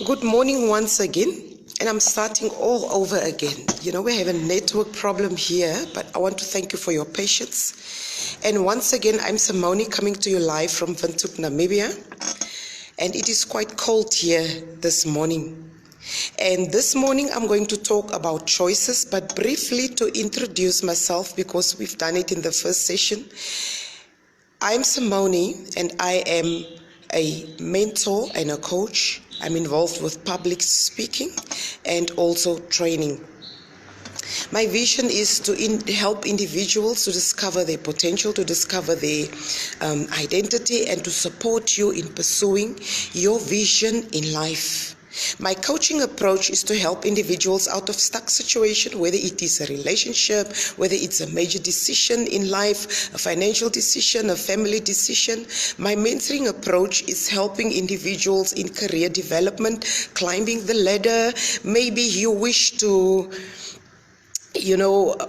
Good morning once again, and I'm starting all over again. We have a network problem here, but I want to thank you for your patience. And once again, I'm Simone coming to you live from Windhoek, Namibia, and it is quite cold here this morning. And this morning, I'm going to talk about choices, but briefly to introduce myself because we've done it in the first session. I'm Simone, and I am a mentor and a coach. I'm involved with public speaking and also training. My vision is to help individuals to discover their potential, to discover their identity, and to support you in pursuing your vision in life. My coaching approach is to help individuals out of stuck situation, whether it is a relationship, whether it's a major decision in life, a financial decision, a family decision. My mentoring approach is helping individuals in career development, climbing the ladder. Maybe you wish to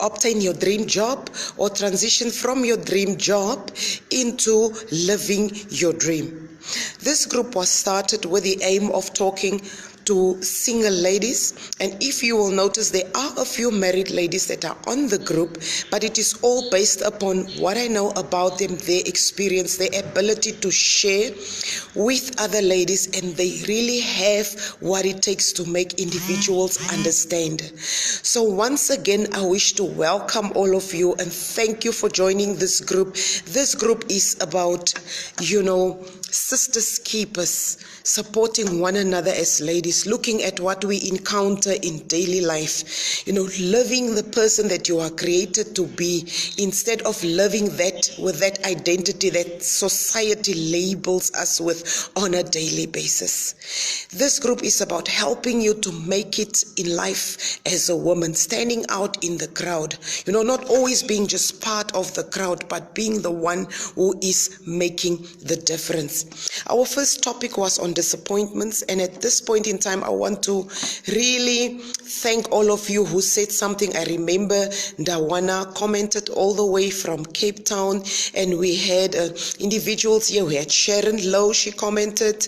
obtain your dream job or transition from your dream job into living your dream. This group was started with the aim of talking to single ladies, and if you will notice, there are a few married ladies that are on the group, but it is all based upon what I know about them, their experience, their ability to share with other ladies, and they really have what it takes to make individuals understand. So once again, I wish to welcome all of you and thank you for joining this group. This group is about, sisters keepers, supporting one another as ladies, looking at what we encounter in daily life, living the person that you are created to be, instead of living that with that identity that society labels us with on a daily basis. This group is about helping you to make it in life as a woman, standing out in the crowd, not always being just part of the crowd, but being the one who is making the difference. Our first topic was on disappointments, and at this point in time, I want to really thank all of you who said something. I remember Ndawana commented all the way from Cape Town, and we had individuals here. We had Sharon Lowe, she commented,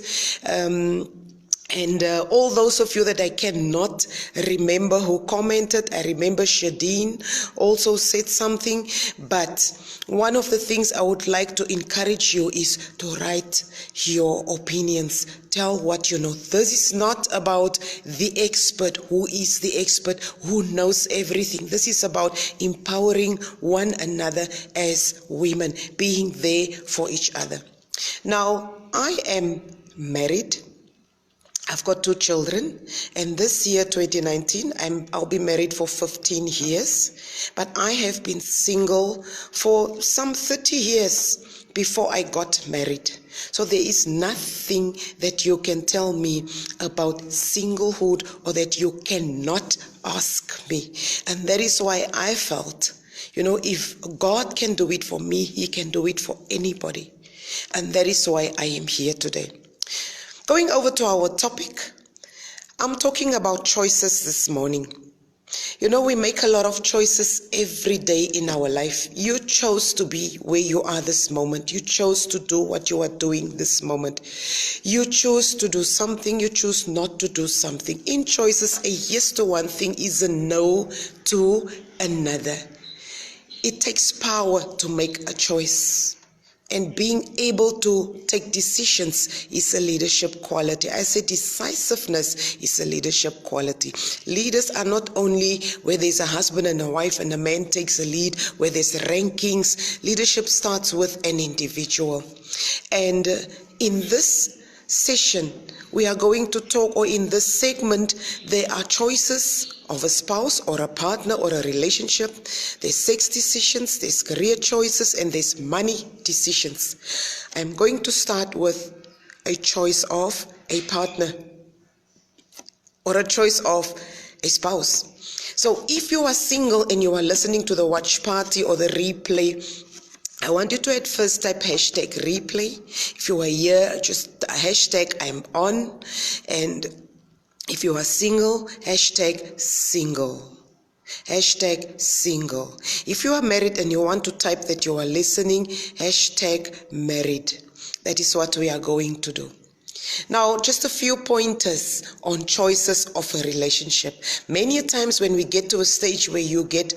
and all those of you that I cannot remember who commented. I remember Shadeen also said something, but one of the things I would like to encourage you is to write your opinions. Tell what you know. This is not about the expert, who is the expert, who knows everything. This is about empowering one another as women, being there for each other. Now, I am married. I've got 2 children, and this year, 2019, I'll be married for 15 years, but I have been single for some 30 years before I got married. So there is nothing that you can tell me about singlehood or that you cannot ask me. And that is why I felt, if God can do it for me, He can do it for anybody. And that is why I am here today. Going over to our topic, I'm talking about choices this morning. We make a lot of choices every day in our life. You chose to be where you are this moment. You chose to do what you are doing this moment. You choose to do something, you choose not to do something. In choices, a yes to one thing is a no to another. It takes power to make a choice. And being able to take decisions is a leadership quality. I say decisiveness is a leadership quality. Leaders are not only where there's a husband and a wife and a man takes a lead, where there's rankings. Leadership starts with an individual. And in this session, we are going to talk, or in this segment, there are choices of a spouse or a partner or a relationship. There's sex decisions, there's career choices, and there's money decisions. I'm going to start with a choice of a partner or a choice of a spouse. So if you are single and you are listening to the watch party or the replay, I want you to at first type hashtag replay. If you are here, just hashtag I'm on. And if you are single, hashtag single. Hashtag single. If you are married and you want to type that you are listening, hashtag married. That is what we are going to do. Now, just a few pointers on choices of a relationship. Many times when we get to a stage where you get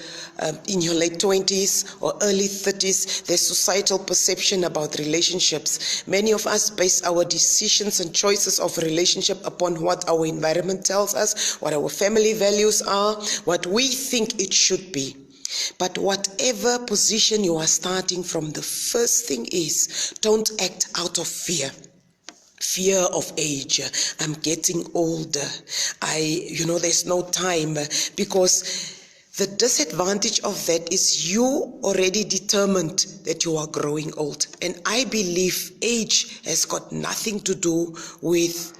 in your late 20s or early 30s, there's societal perception about relationships. Many of us base our decisions and choices of a relationship upon what our environment tells us, what our family values are, what we think it should be. But whatever position you are starting from, the first thing is, don't act out of fear. Fear of age. I'm getting older. There's no time, because the disadvantage of that is you already determined that you are growing old. And I believe age has got nothing to do with,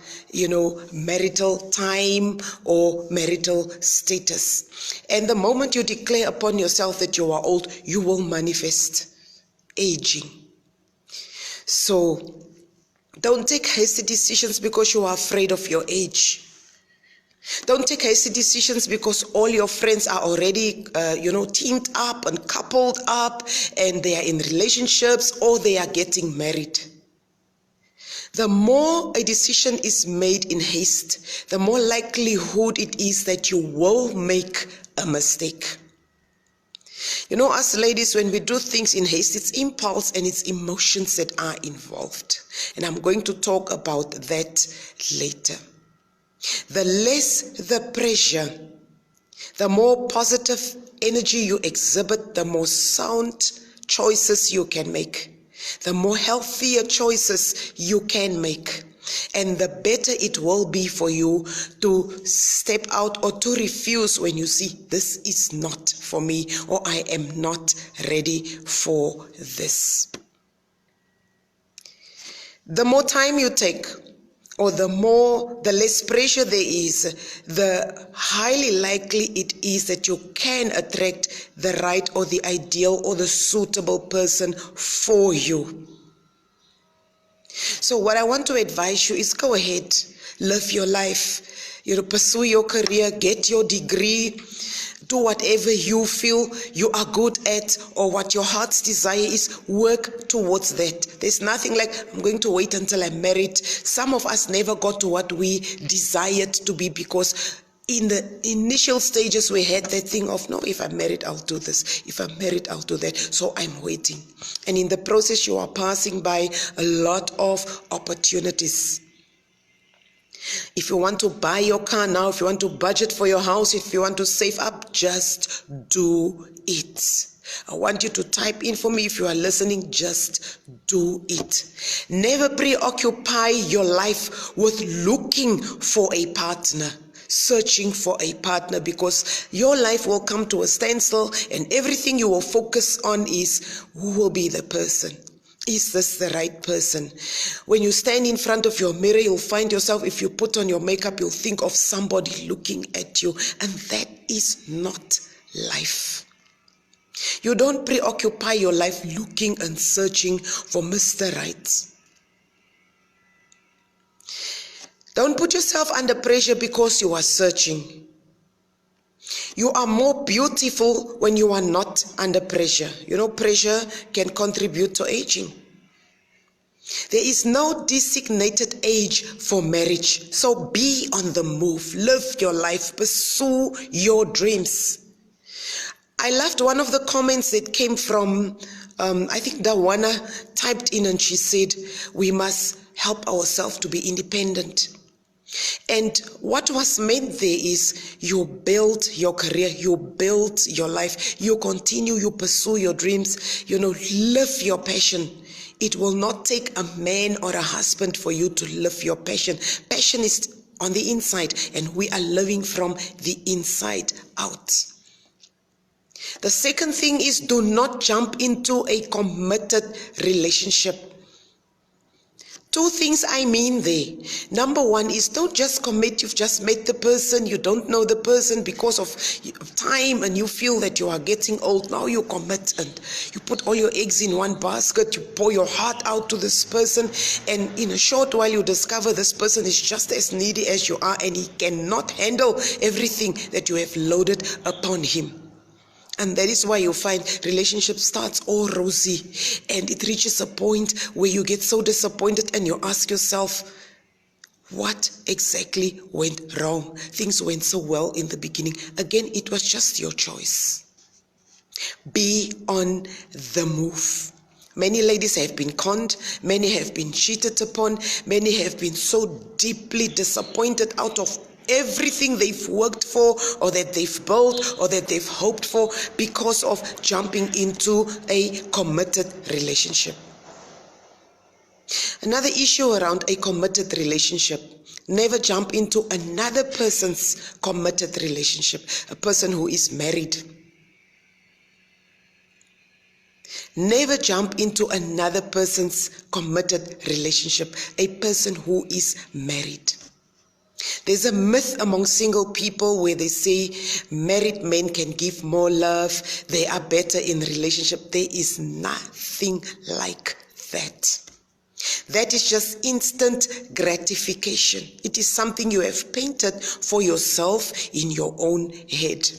marital time or marital status. And the moment you declare upon yourself that you are old, you will manifest aging. So, don't take hasty decisions because you are afraid of your age. Don't take hasty decisions because all your friends are already, teamed up and coupled up and they are in relationships or they are getting married. The more a decision is made in haste, the more likelihood it is that you will make a mistake. Us ladies, when we do things in haste, it's impulse and it's emotions that are involved. And I'm going to talk about that later. The less the pressure, the more positive energy you exhibit, the more sound choices you can make, the more healthier choices you can make. And the better it will be for you to step out or to refuse when you see this is not for me or I am not ready for this. The more time you take or the less pressure there is, the highly likely it is that you can attract the right or the ideal or the suitable person for you. So what I want to advise you is go ahead, live your life, pursue your career, get your degree, do whatever you feel you are good at or what your heart's desire is, work towards that. There's nothing like, I'm going to wait until I'm married. Some of us never got to what we desired to be because in the initial stages we had that thing of, no, if I'm married, I'll do this. If I'm married, I'll do that. So I'm waiting. And in the process, you are passing by a lot of opportunities. If you want to buy your car now, if you want to budget for your house, if you want to save up, just do it. I want you to type in for me if you are listening, just do it. Never preoccupy your life with looking for a partner, searching for a partner, because your life will come to a standstill and everything you will focus on is who will be the person. Is this the right person? When you stand in front of your mirror, you'll find yourself, if you put on your makeup, you'll think of somebody looking at you, and that is not life. You don't preoccupy your life looking and searching for Mr. Right. Don't put yourself under pressure because you are searching. You are more beautiful when you are not under pressure. Pressure can contribute to aging. There is no designated age for marriage. So be on the move. Live your life. Pursue your dreams. I loved one of the comments that came from, I think Dawana typed in and she said, we must help ourselves to be independent. And what was meant there is you build your career, you build your life, you continue, you pursue your dreams, live your passion. It will not take a man or a husband for you to live your passion. Passion is on the inside and we are living from the inside out. The second thing is, do not jump into a committed relationship. Two things I mean there. Number one is, don't just commit. You've just met the person. You don't know the person because of time and you feel that you are getting old. Now you commit and you put all your eggs in one basket. You pour your heart out to this person. And in a short while you discover this person is just as needy as you are and he cannot handle everything that you have loaded upon him. And that is why you find relationship starts all rosy and it reaches a point where you get so disappointed and you ask yourself, What exactly went wrong? Things went so well in the beginning. Again, it was just your choice. Be on the move. Many ladies have been conned, many have been cheated upon, many have been so deeply disappointed out of everything they've worked for, or that they've built, or that they've hoped for, because of jumping into a committed relationship. Another issue around a committed relationship: never jump into another person's committed relationship, a person who is married. Never jump into another person's committed relationship, a person who is married. There's a myth among single people where they say married men can give more love, they are better in relationship. There is nothing like that. That is just instant gratification. It is something you have painted for yourself in your own head.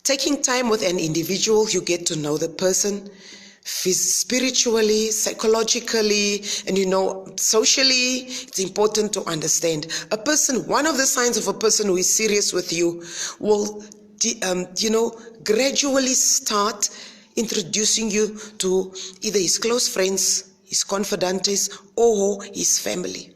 Taking time with an individual, you get to know the person spiritually, psychologically, and socially. It's important to understand a person. One of the signs of a person who is serious with you will gradually start introducing you to either his close friends, his confidantes, or his family.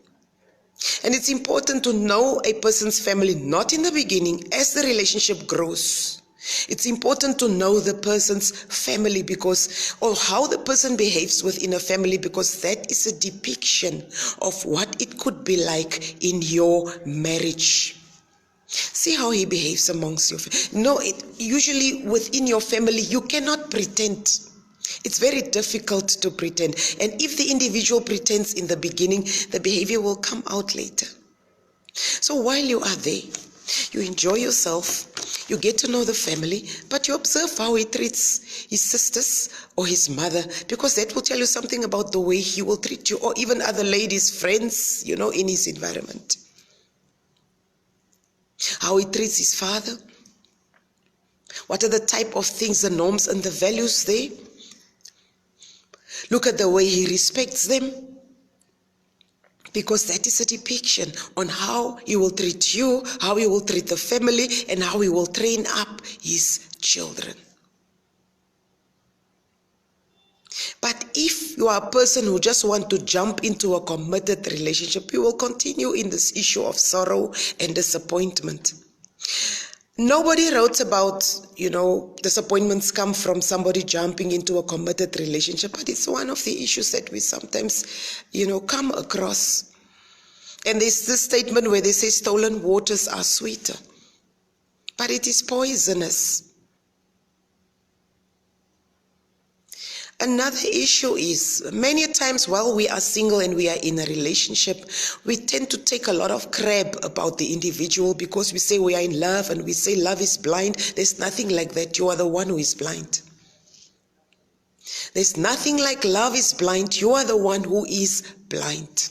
And it's important to know a person's family, not in the beginning, as the relationship grows. It's important to know the person's family, or how the person behaves within a family, because that is a depiction of what it could be like in your marriage. See how he behaves amongst your family. Usually within your family, you cannot pretend. It's very difficult to pretend. And if the individual pretends in the beginning, the behavior will come out later. So while you are there, you enjoy yourself, you get to know the family, but you observe how he treats his sisters or his mother, because that will tell you something about the way he will treat you, or even other ladies, friends, in his environment. How he treats his father. What are the type of things, the norms and the values there? Look at the way he respects them, because that is a depiction on how he will treat you, how he will treat the family, and how he will train up his children. But if you are a person who just want to jump into a committed relationship, you will continue in this issue of sorrow and disappointment. Nobody wrote about, disappointments come from somebody jumping into a committed relationship, but it's one of the issues that we sometimes, come across. And there's this statement where they say stolen waters are sweeter, but it is poisonous. Another issue is, many times while we are single and we are in a relationship, we tend to take a lot of crap about the individual, because we say we are in love and we say love is blind. There's nothing like that. You are the one who is blind. There's nothing like love is blind. You are the one who is blind.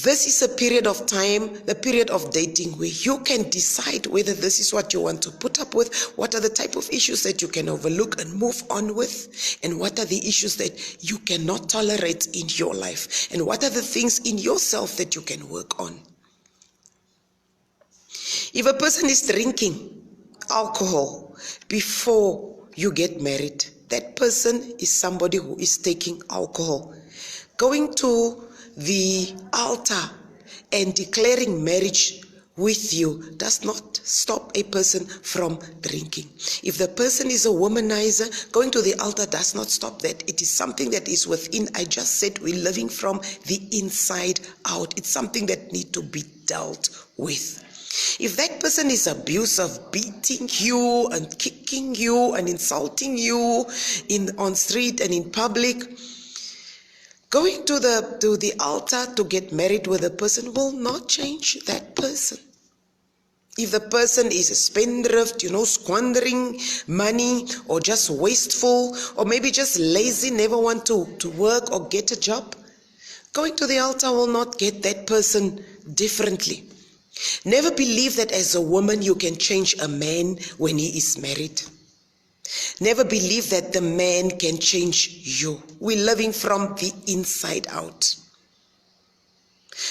This is a period of time, the period of dating, where you can decide whether this is what you want to put up with, what are the type of issues that you can overlook and move on with, and what are the issues that you cannot tolerate in your life, and what are the things in yourself that you can work on. If a person is drinking alcohol before you get married, that person is somebody who is taking alcohol. Going to the altar and declaring marriage with you does not stop a person from drinking. If the person is a womanizer, going to the altar does not stop that. It is something that is within. I just said we're living from the inside out. It's something that needs to be dealt with. If that person is abusive, beating you and kicking you and insulting you on street and in public, going to the altar to get married with a person will not change that person. If the person is a spendthrift, squandering money, or just wasteful, or maybe just lazy, never want to work or get a job, going to the altar will not get that person differently. Never believe that as a woman you can change a man when he is married. Never believe that the man can change you. We're living from the inside out.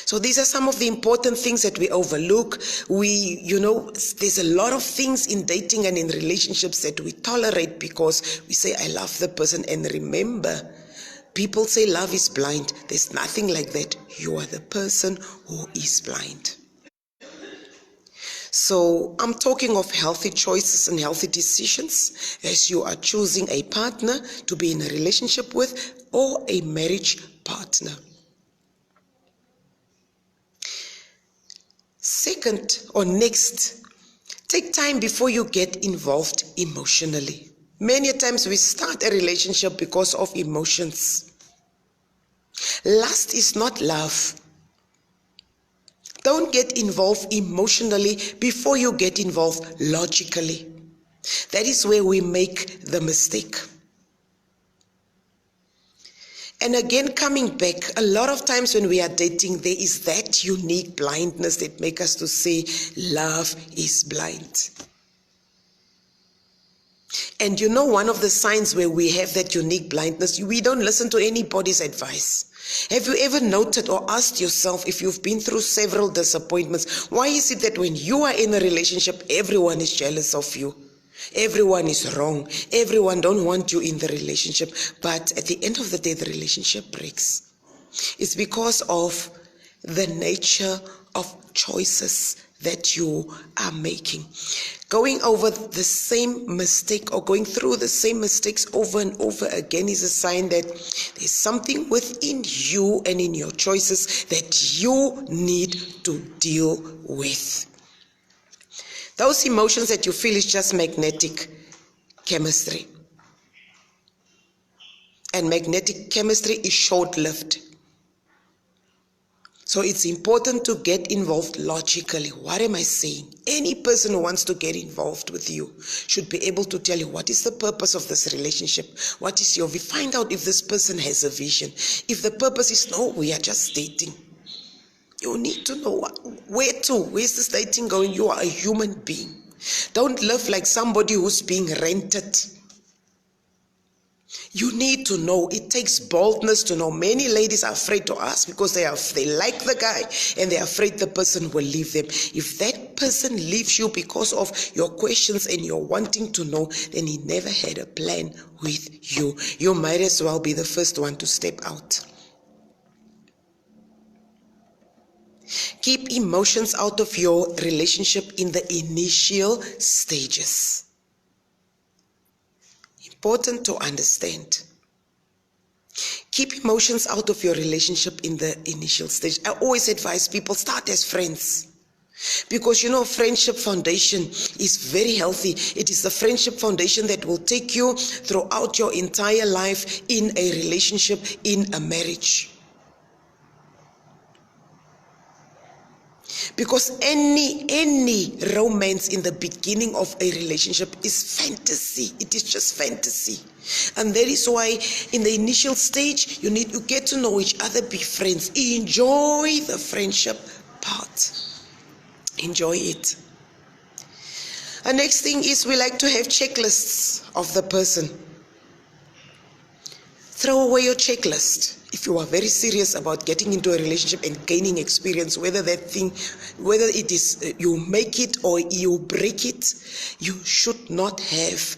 So these are some of the important things that we overlook. There's a lot of things in dating and in relationships that we tolerate because we say, I love the person. And remember, people say love is blind. There's nothing like that. You are the person who is blind. So I'm talking of healthy choices and healthy decisions as you are choosing a partner to be in a relationship with or a marriage partner. Second or next, take time before you get involved emotionally. Many times we start a relationship because of emotions. Lust is not love. Don't get involved emotionally before you get involved logically. That is where we make the mistake. And again, coming back, a lot of times when we are dating, there is that unique blindness that makes us to say, love is blind. And one of the signs where we have that unique blindness, we don't listen to anybody's advice. Have you ever noted or asked yourself, if you've been through several disappointments, why is it that when you are in a relationship, everyone is jealous of you? Everyone is wrong. Everyone don't want you in the relationship. But at the end of the day, the relationship breaks. It's because of the nature of choices that you are making. Going over the same mistake or going through the same mistakes over and over again is a sign that there's something within you and in your choices that you need to deal with. Those emotions that you feel is just magnetic chemistry. And magnetic chemistry is short-lived. So it's important to get involved logically. What am I saying? Any person who wants to get involved with you should be able to tell you what is the purpose of this relationship. What is your vision? Find out if this person has a vision. If the purpose is no, we are just dating. You need to know where to. Where's this dating going? You are a human being. Don't live like somebody who's being rented. You need to know. It takes boldness to know. Many ladies are afraid to ask because they like the guy and they're afraid the person will leave them. If that person leaves you because of your questions and your wanting to know, then he never had a plan with you. You might as well be the first one to step out. Keep emotions out of your relationship in the initial stages. Important to understand. Keep emotions out of your relationship in the initial stage. I always advise people, start as friends. Because friendship foundation is very healthy. It is the friendship foundation that will take you throughout your entire life in a relationship, in a marriage. Because any romance in the beginning of a relationship is fantasy. It is just fantasy. And that is why in the initial stage, you get to know each other, be friends. Enjoy the friendship part. Enjoy it. The next thing is we like to have checklists of the person. Throw away your checklist. If you are very serious about getting into a relationship and gaining experience, whether it is you make it or you break it, you should not have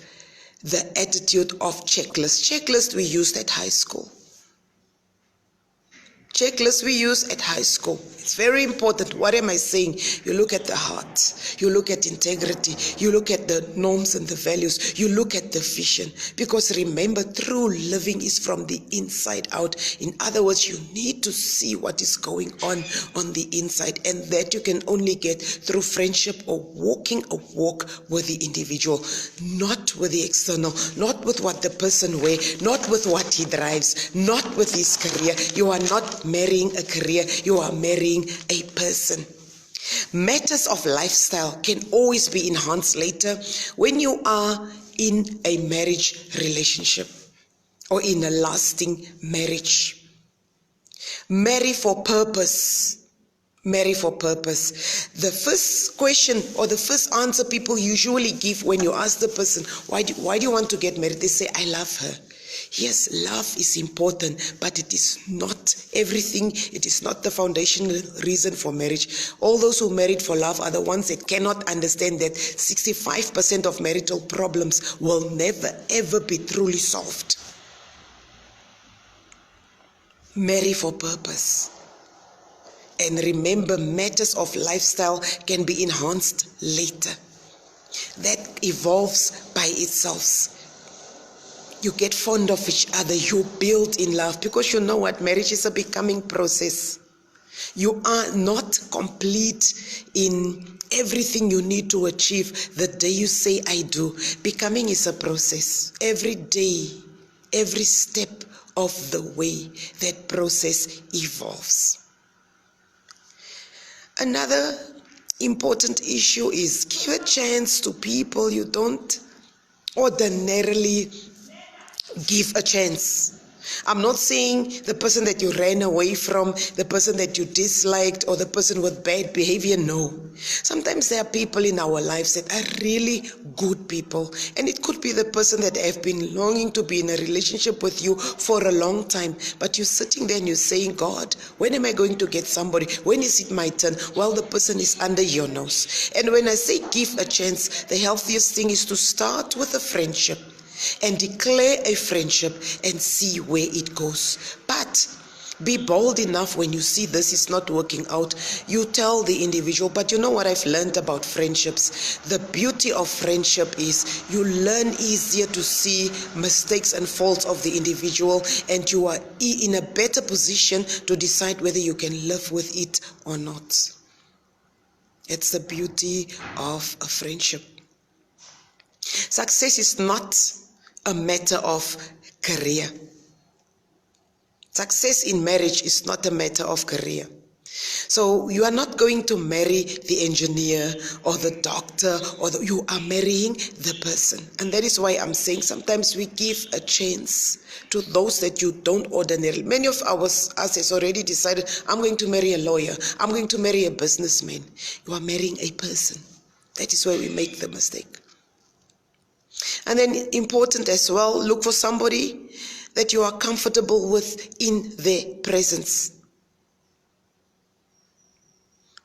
the attitude of checklist. Checklist we used at high school. Checklist we use at high school. It's very important. What am I saying? You look at the heart. You look at integrity. You look at the norms and the values. You look at the vision. Because remember, true living is from the inside out. In other words, you need to see what is going on the inside. And that you can only get through friendship or walking a walk with the individual. Not with the external. Not with what the person wears. Not with what he drives. Not with his career. You are not marrying a career, you are marrying a person. Matters of lifestyle can always be enhanced later when you are in a marriage relationship or in a lasting marriage. Marry for purpose. Marry for purpose. The first question or the first answer people usually give when you ask the person, why do you want to get married? They say, I love her. Yes, love is important, but it is not everything. It is not the foundational reason for marriage. All those who married for love are the ones that cannot understand that 65% of marital problems will never ever be truly solved. Marry for purpose. And remember, matters of lifestyle can be enhanced later. That evolves by itself. You get fond of each other, you build in love, because you know what, marriage is a becoming process. You are not complete in everything you need to achieve the day you say I do. Becoming is a process. Every day, every step of the way, that process evolves. Another important issue is give a chance to people you don't ordinarily give a chance. I'm not saying the person that you ran away from, the person that you disliked, or the person with bad behavior. No. Sometimes there are people in our lives that are really good people, and it could be the person that have been longing to be in a relationship with you for a long time, but you're sitting there and you're saying, God, when am I going to get somebody? When is it my turn? Well, the person is under your nose. And when I say give a chance, the healthiest thing is to start with a friendship and declare a friendship and see where it goes. But be bold enough when you see this is not working out. You tell the individual, but you know what I've learned about friendships? The beauty of friendship is you learn easier to see mistakes and faults of the individual, and you are in a better position to decide whether you can live with it or not. It's the beauty of a friendship. Success is not a matter of career. Success in marriage is not a matter of career. So you are not going to marry the engineer or the doctor, you are marrying the person. And that is why I'm saying sometimes we give a chance to those that you don't ordinarily. Many of us has already decided, I'm going to marry a lawyer, I'm going to marry a businessman. You are marrying a person. That is where we make the mistake. And then important as well, look for somebody that you are comfortable with in their presence.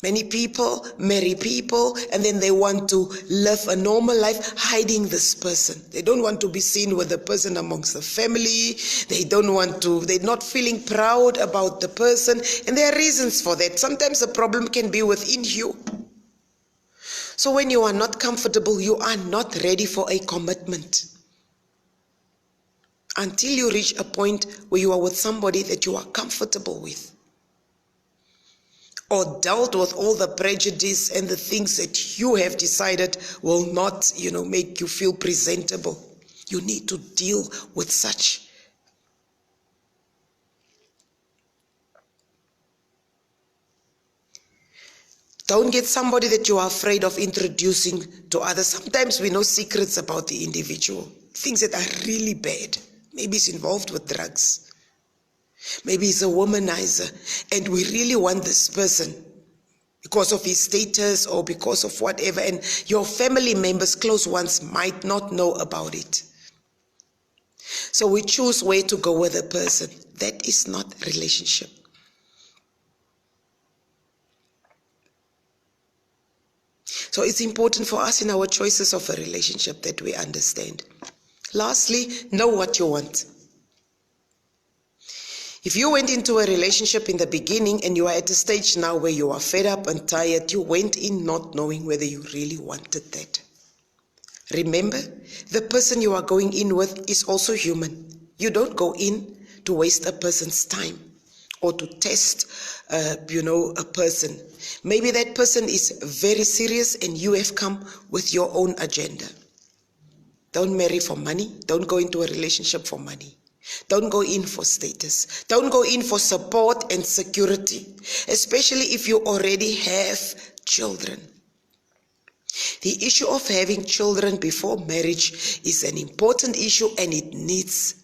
Many people marry people and then they want to live a normal life hiding this person. They don't want to be seen with the person amongst the family. They're not feeling proud about the person. And there are reasons for that. Sometimes the problem can be within you. So when you are not comfortable, you are not ready for a commitment. Until you reach a point where you are with somebody that you are comfortable with, or dealt with all the prejudice and the things that you have decided will not, make you feel presentable. You need to deal with such. Don't get somebody that you are afraid of introducing to others. Sometimes we know secrets about the individual, things that are really bad. Maybe he's involved with drugs. Maybe he's a womanizer, and we really want this person because of his status or because of whatever, and your family members, close ones, might not know about it. So we choose where to go with a person. That is not relationship. So it's important for us in our choices of a relationship that we understand. Lastly, know what you want. If you went into a relationship in the beginning and you are at a stage now where you are fed up and tired, you went in not knowing whether you really wanted that. Remember, the person you are going in with is also human. You don't go in to waste a person's time or to test, a person. Maybe that person is very serious and you have come with your own agenda. Don't marry for money. Don't go into a relationship for money. Don't go in for status. Don't go in for support and security, especially if you already have children. The issue of having children before marriage is an important issue, and it needs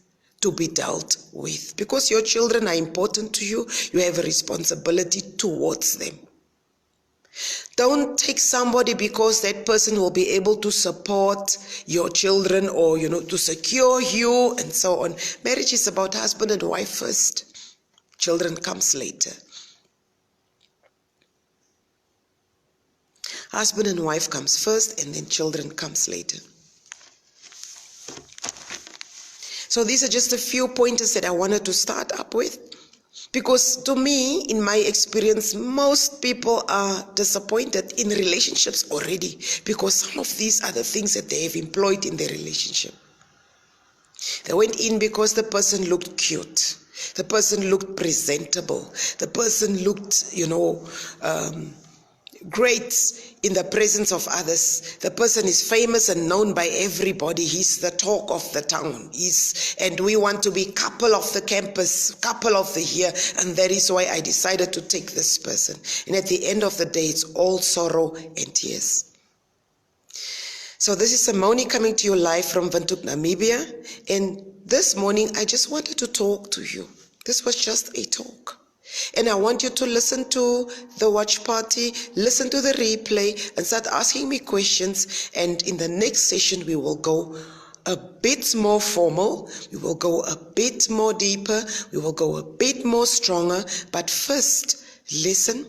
to be dealt with because your children are important to you. You have a responsibility towards them. Don't take somebody because that person will be able to support your children or, to secure you and so on. Marriage is about husband and wife first. Children comes later. Husband and wife comes first and then children comes later. So these are just a few pointers that I wanted to start up with. Because to me, in my experience, most people are disappointed in relationships already because some of these are the things that they have employed in their relationship. They went in because the person looked cute. The person looked presentable. The person looked, great in the presence of others. The person is famous and known by everybody. He's the talk of the town. And we want to be couple of the campus, couple of the year, and that is why I decided to take this person. And at the end of the day, it's all sorrow and tears. So this is Simone coming to you live from Windhoek, Namibia. And this morning, I just wanted to talk to you. This was just a talk. And I want you to listen to the watch party, listen to the replay, and start asking me questions. And in the next session, we will go a bit more formal. We will go a bit more deeper. We will go a bit more stronger. But first, listen,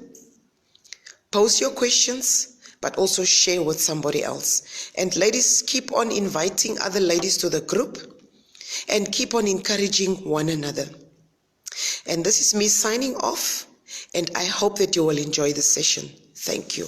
post your questions, but also share with somebody else. And ladies, keep on inviting other ladies to the group and keep on encouraging one another. And this is me signing off, and I hope that you will enjoy the session. Thank you.